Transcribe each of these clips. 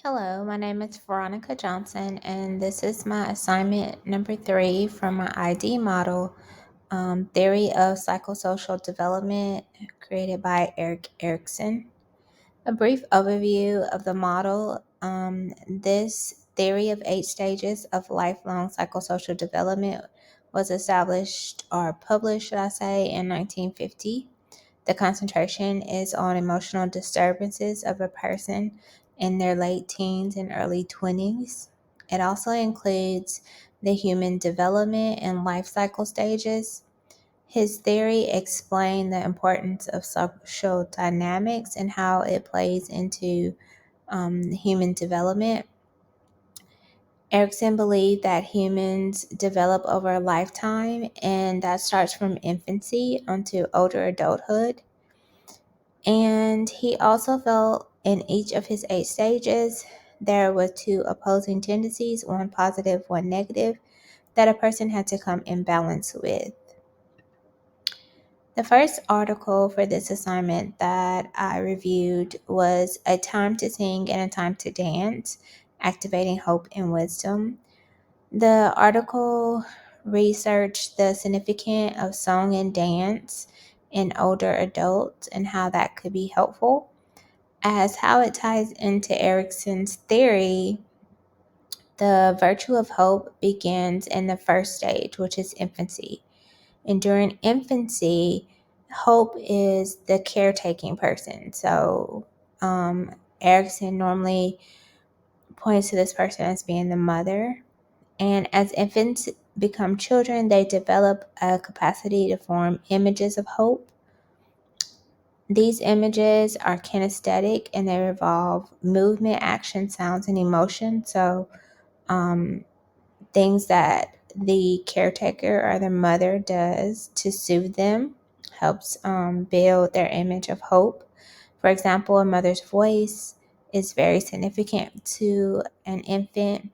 Hello, my name is Veronica Johnson, and this is my assignment number 3 from my ID model, Theory of Psychosocial Development, created by Erikson. A brief overview of the model. This theory of 8 stages of lifelong psychosocial development was established or published, should I say, in 1950. The concentration is on emotional disturbances of a person in their late teens and early 20s. It also includes the human development and life cycle stages. His theory explained the importance of social dynamics and how it plays into human development. Erikson believed that humans develop over a lifetime, and that starts from infancy onto older adulthood. And he also felt in each of his 8 stages, there were 2 opposing tendencies, one positive, one negative, that a person had to come in balance with. The first article for this assignment that I reviewed was A Time to Sing and a Time to Dance, Activating Hope and Wisdom. The article researched the significance of song and dance in older adults and how that could be helpful. As how it ties into Erikson's theory, the virtue of hope begins in the first stage, which is infancy. And during infancy, hope is the caretaking person. So, Erikson normally points to this person as being the mother. And as infants become children, they develop a capacity to form images of hope. These images are kinesthetic and they involve movement, action, sounds, and emotion. So, things that the caretaker or the mother does to soothe them helps build their image of hope. For example, a mother's voice is very significant to an infant,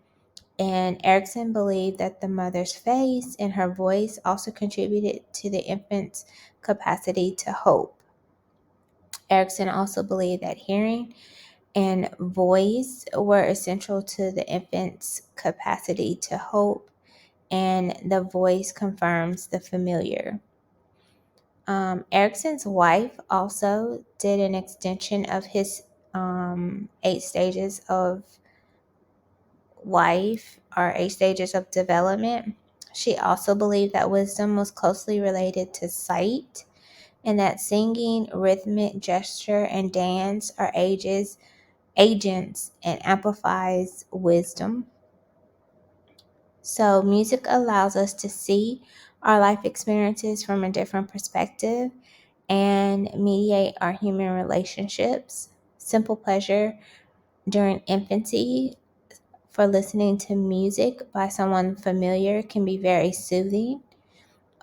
and Erikson believed that the mother's face and her voice also contributed to the infant's capacity to hope. Erikson also believed that hearing and voice were essential to the infant's capacity to hope, and the voice confirms the familiar. Erikson's wife also did an extension of his 8 stages of life or 8 stages of development. She also believed that wisdom was closely related to sight and that singing, rhythmic gesture, and dance are agents and amplifies wisdom. So, music allows us to see our life experiences from a different perspective and mediate our human relationships. Simple pleasure during infancy for listening to music by someone familiar can be very soothing.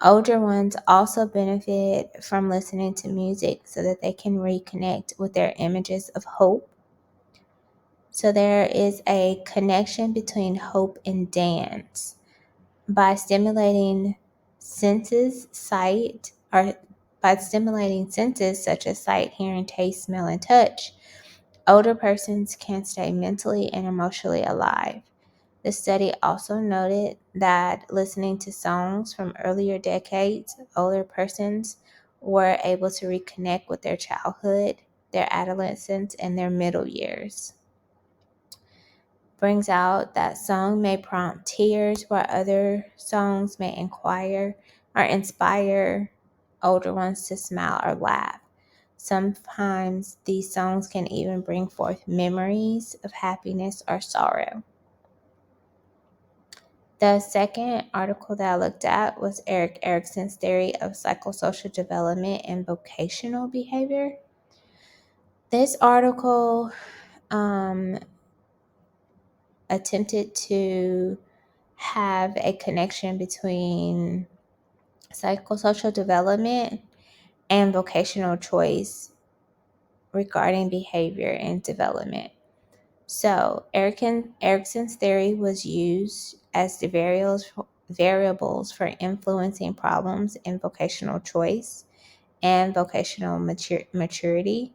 Older ones also benefit from listening to music so that they can reconnect with their images of hope. So, there is a connection between hope and dance. By stimulating senses, sight, or by stimulating senses such as sight, hearing, taste, smell, and touch, older persons can stay mentally and emotionally alive. The study also noted that listening to songs from earlier decades, older persons were able to reconnect with their childhood, their adolescence, and their middle years. Brings out that song may prompt tears, while other songs may inspire older ones to smile or laugh. Sometimes these songs can even bring forth memories of happiness or sorrow. The second article that I looked at was Erik Erikson's Theory of Psychosocial Development and Vocational Behavior. This article attempted to have a connection between psychosocial development and vocational choice regarding behavior and development. So, Erikson's theory was used as the variables for influencing problems in vocational choice and vocational maturity.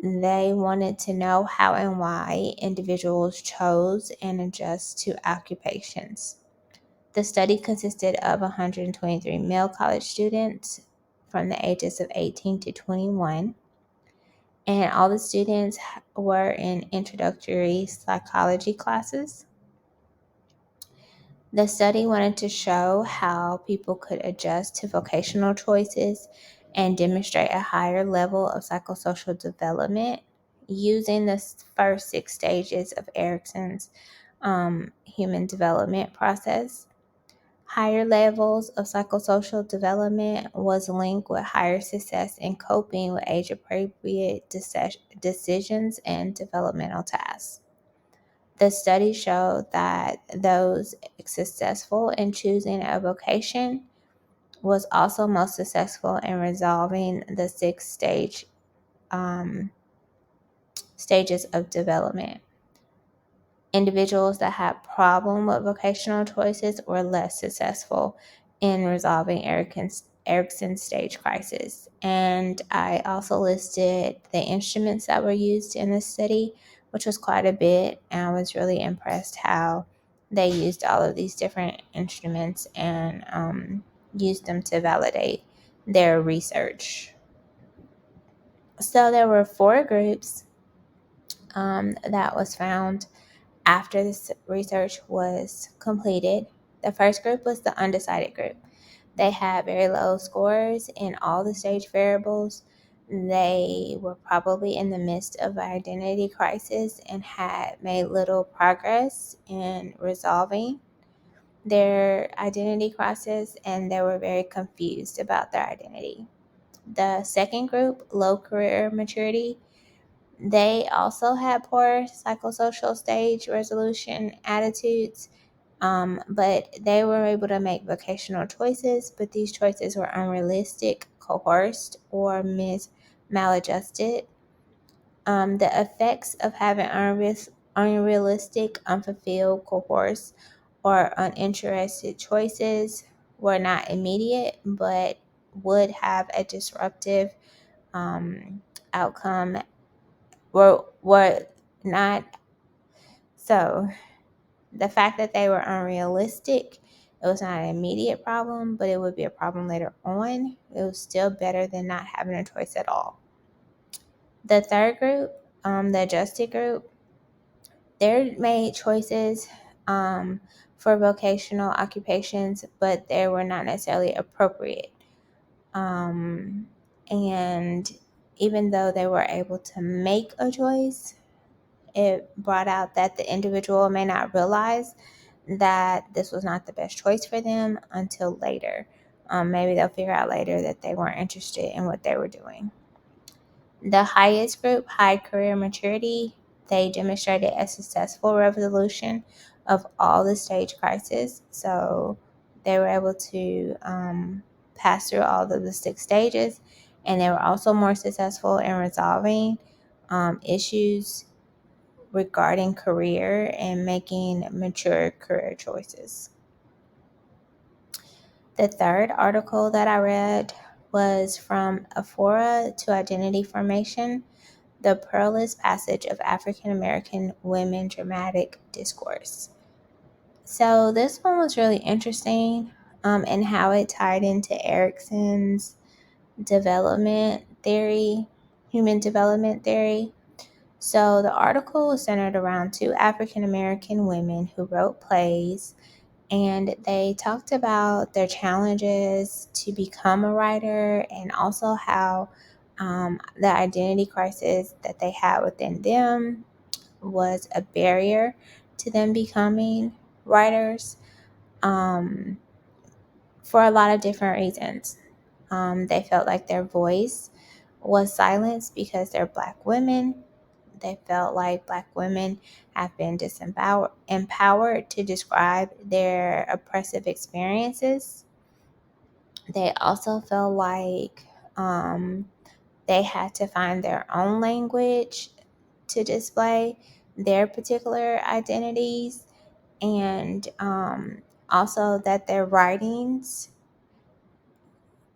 They wanted to know how and why individuals chose and adjust to occupations. The study consisted of 123 male college students from the ages of 18 to 21, and all the students were in introductory psychology classes. The study wanted to show how people could adjust to vocational choices and demonstrate a higher level of psychosocial development using the first 6 stages of Erikson's human development process. Higher levels of psychosocial development was linked with higher success in coping with age appropriate decisions and developmental tasks. The study showed that those successful in choosing a vocation was also most successful in resolving the um, stages of development. Individuals that had problem with vocational choices were less successful in resolving Erikson's stage crisis. And I also listed the instruments that were used in this study, which was quite a bit. And I was really impressed how they used all of these different instruments and used them to validate their research. So there were 4 groups that was found after this research was completed. The first group was the undecided group. They had very low scores in all the stage variables. They were probably in the midst of an identity crisis and had made little progress in resolving their identity crisis, and they were very confused about their identity. The second group, low career maturity, they also had poor psychosocial stage resolution attitudes, but they were able to make vocational choices, but these choices were unrealistic, coerced, or maladjusted. The effects of having unrealistic, unfulfilled, coerced, or uninterested choices were not immediate, but would have a disruptive outcome were not. So the fact that they were unrealistic, it was not an immediate problem, but it would be a problem later on. It was still better than not having a choice at all. The third group, the adjusted group, they made choices for vocational occupations, but they were not necessarily appropriate. And even though they were able to make a choice, it brought out that the individual may not realize that this was not the best choice for them until later. Maybe they'll figure out later that they weren't interested in what they were doing. The highest group, high career maturity, they demonstrated a successful resolution of all the stage crises. So they were able to pass through all of the 6 stages, and they were also more successful in resolving issues regarding career and making mature career choices. The third article that I read was from Aphora to Identity Formation, the Perilous Passage of African American Women Dramatic Discourse. So this one was really interesting in how it tied into Erikson's development theory, human development theory. So the article was centered around 2 African American women who wrote plays, and they talked about their challenges to become a writer and also how the identity crisis that they had within them was a barrier to them becoming writers um, for a lot of different reasons. They felt like their voice was silenced because they're Black women. They felt like Black women have been empowered to describe their oppressive experiences. They also felt like they had to find their own language to display their particular identities, and also that their writings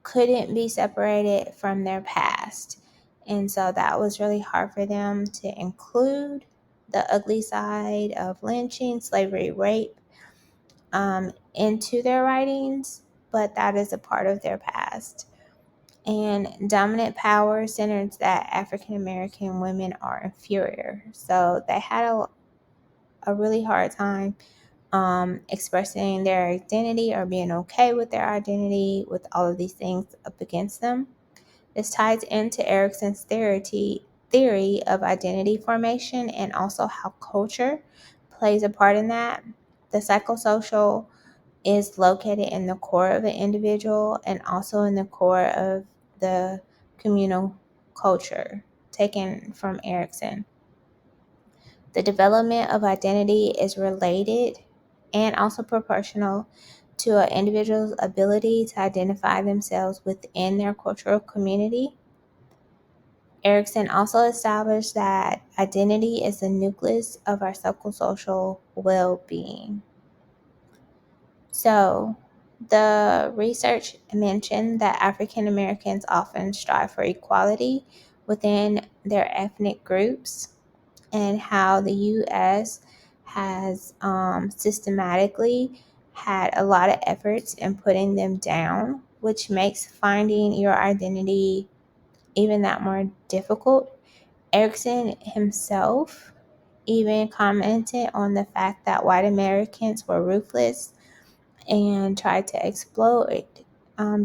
couldn't be separated from their past. And so that was really hard for them to include the ugly side of lynching, slavery, rape into their writings, but that is a part of their past. And dominant power centers that African American women are inferior. So they had a really hard time expressing their identity or being okay with their identity with all of these things up against them. This ties into Erikson's theory of identity formation and also how culture plays a part in that. The psychosocial is located in the core of an individual and also in the core of the communal culture, taken from Erikson. The development of identity is related and also proportional to an individual's ability to identify themselves within their cultural community. Erikson also established that identity is the nucleus of our psychosocial well-being. So, the research mentioned that African Americans often strive for equality within their ethnic groups, and how the U.S. has systematically had a lot of efforts in putting them down, which makes finding your identity even that more difficult. Erikson himself even commented on the fact that white Americans were ruthless and tried to exploit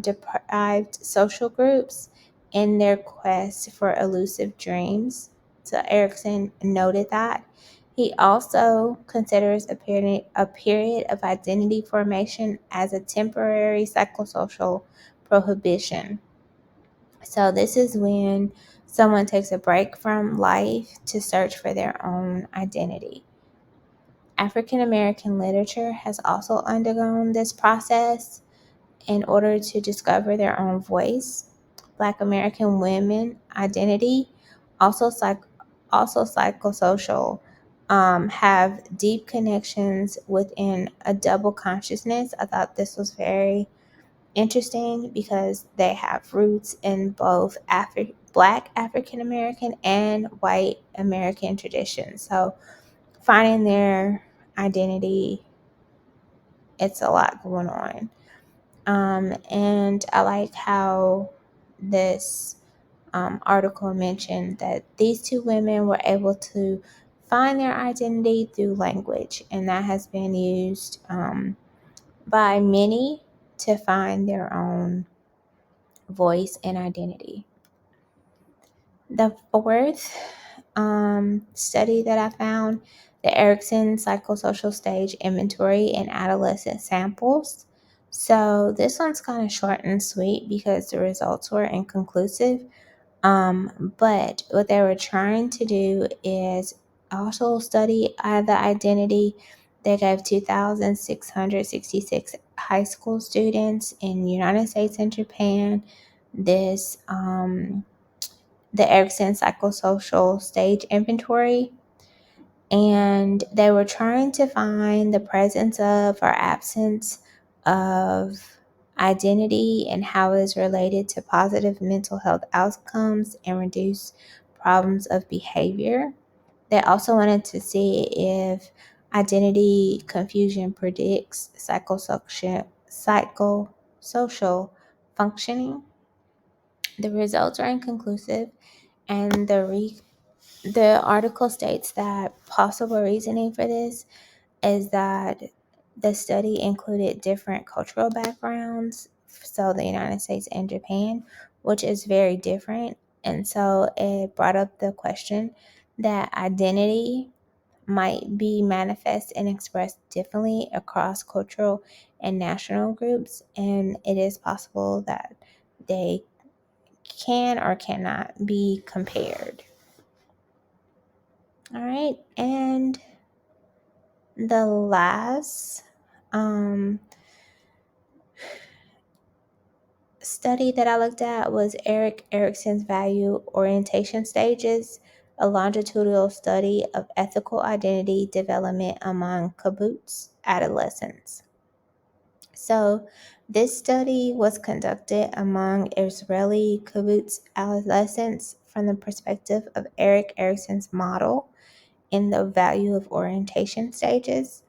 deprived social groups in their quest for elusive dreams. So Erikson noted that. He also considers a period of identity formation as a temporary psychosocial prohibition. So this is when someone takes a break from life to search for their own identity. African American literature has also undergone this process in order to discover their own voice. Black American women identity, also psychosocial, have deep connections within a double consciousness. I thought this was very interesting because they have roots in both Black African American and white American traditions. So finding their identity, it's a lot going on. And I like how this article mentioned that these two women were able to find their identity through language, and that has been used by many to find their own voice and identity. The fourth study that I found, the Erikson Psychosocial Stage Inventory in Adolescent Samples. So this one's kind of short and sweet because the results were inconclusive. But what they were trying to do is also study the identity. They gave 2,666 high school students in the United States and Japan this the Erikson Psychosocial Stage Inventory, and they were trying to find the presence of or absence of identity and how it is related to positive mental health outcomes and reduce problems of behavior. They also wanted to see if identity confusion predicts psychosocial functioning. The results are inconclusive, and the article states that possible reasoning for this is that the study included different cultural backgrounds, so the United States and Japan, which is very different. And so it brought up the question that identity might be manifest and expressed differently across cultural and national groups, and it is possible that they can or cannot be compared. All right, and the last study that I looked at was Erikson's value orientation stages, a longitudinal study of ethical identity development among kibbutz adolescents. So, this study was conducted among Israeli kibbutz adolescents from the perspective of Erik Erikson's model in the value of orientation stages.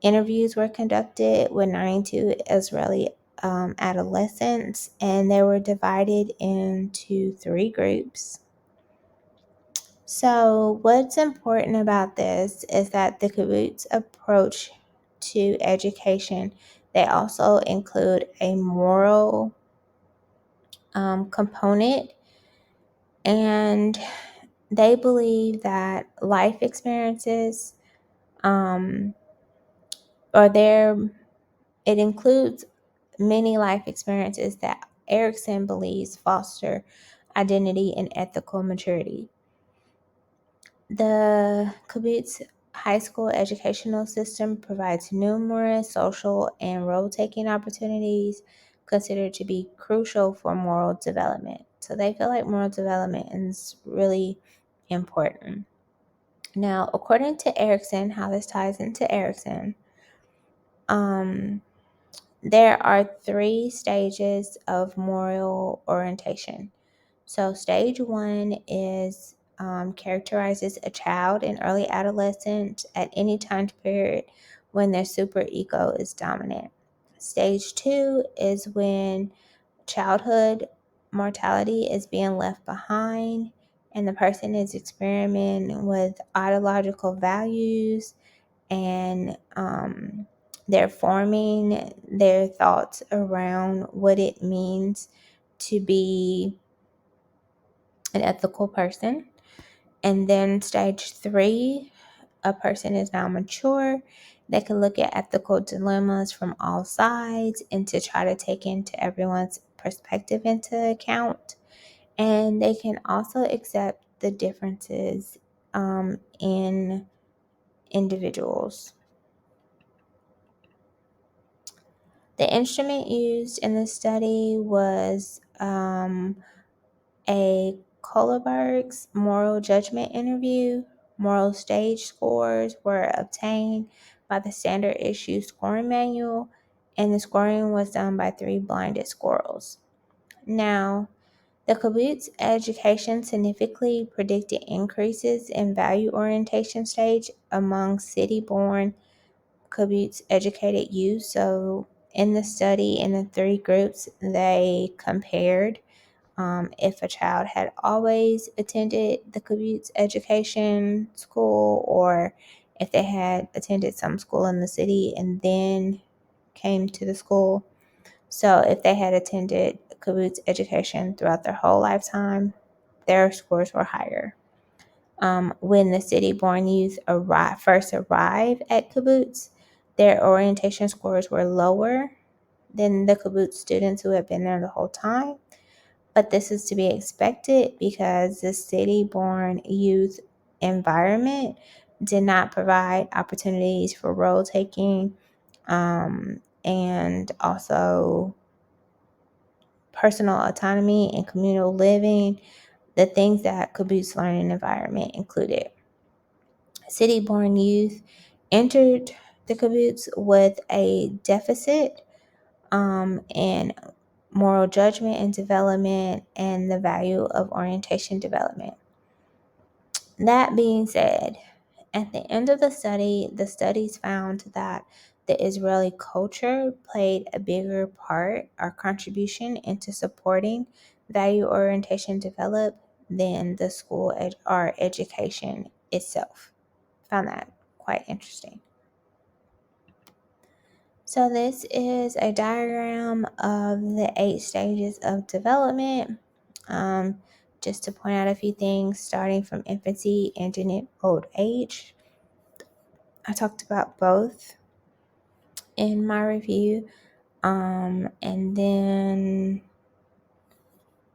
Interviews were conducted with 92 Israeli adolescents, and they were divided into 3 groups. So, what's important about this is that the kibbutz approach to education, they also include a moral component, and they believe that life experiences or their it includes many life experiences that Erikson believes foster identity and ethical maturity. The kibbutz high school educational system provides numerous social and role-taking opportunities considered to be crucial for moral development. So they feel like moral development is really important. Now, according to Erikson, how this ties into Erikson, there are 3 stages of moral orientation. So, stage 1 is characterizes a child in early adolescence at any time period when their superego is dominant. Stage 2 is when childhood mortality is being left behind and the person is experimenting with ideological values, and they're forming their thoughts around what it means to be an ethical person. And then stage 3, a person is now mature. They can look at ethical dilemmas from all sides and to try to take into everyone's perspective into account. And they can also accept the differences in individuals. The instrument used in the study was a Kohlberg's moral judgment interview. Moral stage scores were obtained by the standard issue scoring manual, and the scoring was done by 3 blinded squirrels. Now, the kibbutz education significantly predicted increases in value orientation stage among city-born kibbutz educated youth. So, in the study, in the 3 groups, they compared if a child had always attended the kibbutz education school, or if they had attended some school in the city and then came to the school. So if they had attended kibbutz education throughout their whole lifetime, their scores were higher. When the city-born youth first arrive at kibbutz, their orientation scores were lower than the kibbutz students who had been there the whole time. But this is to be expected because the city-born youth environment did not provide opportunities for role-taking and also personal autonomy and communal living, the things that kibbutz learning environment included. City-born youth entered the kibbutz with a deficit in moral judgment and development and the value of orientation development. That being said, at the end of the studies found that the Israeli culture played a bigger part or contribution into supporting value orientation develop than the school or education itself. Found that quite interesting. So this is a diagram of the 8 stages of development. Just to point out a few things, starting from infancy, ending in old age. I talked about both in my review. And then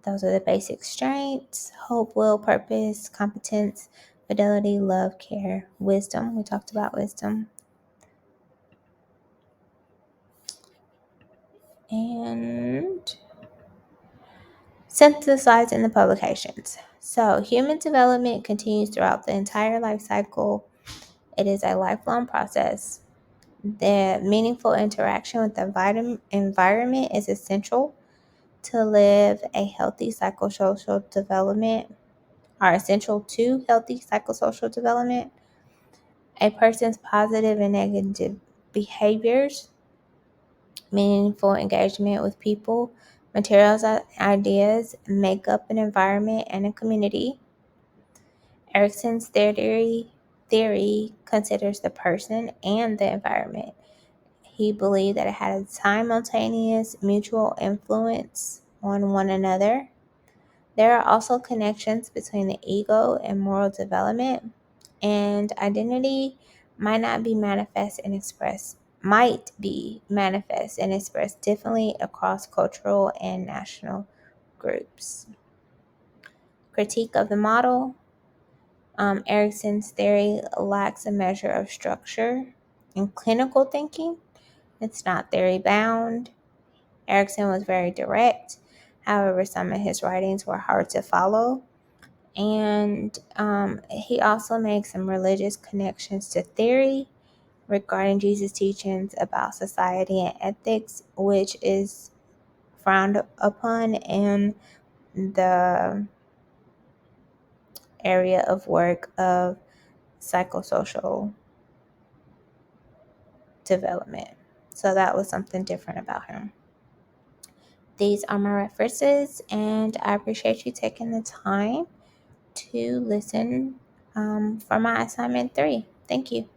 those are the basic strengths: hope, will, purpose, competence, fidelity, love, care, wisdom. We talked about wisdom. And synthesized in the publications. So, human development continues throughout the entire life cycle. It is a lifelong process. The meaningful interaction with the environment is essential to live a healthy psychosocial development. are essential to healthy psychosocial development. A person's positive and negative behaviors, meaningful engagement with people, materials, ideas make up an environment and a community. Erikson's theory considers the person and the environment. He believed that it had a simultaneous mutual influence on one another. There are also connections between the ego and moral development, and identity might be manifest and expressed differently across cultural and national groups. Critique of the model. Erikson's theory lacks a measure of structure in clinical thinking. It's not theory bound. Erikson was very direct. However, some of his writings were hard to follow. And he also makes some religious connections to theory regarding Jesus' teachings about society and ethics, which is frowned upon in the area of work of psychosocial development. So that was something different about him. These are my references, and I appreciate you taking the time to listen for my assignment 3. Thank you.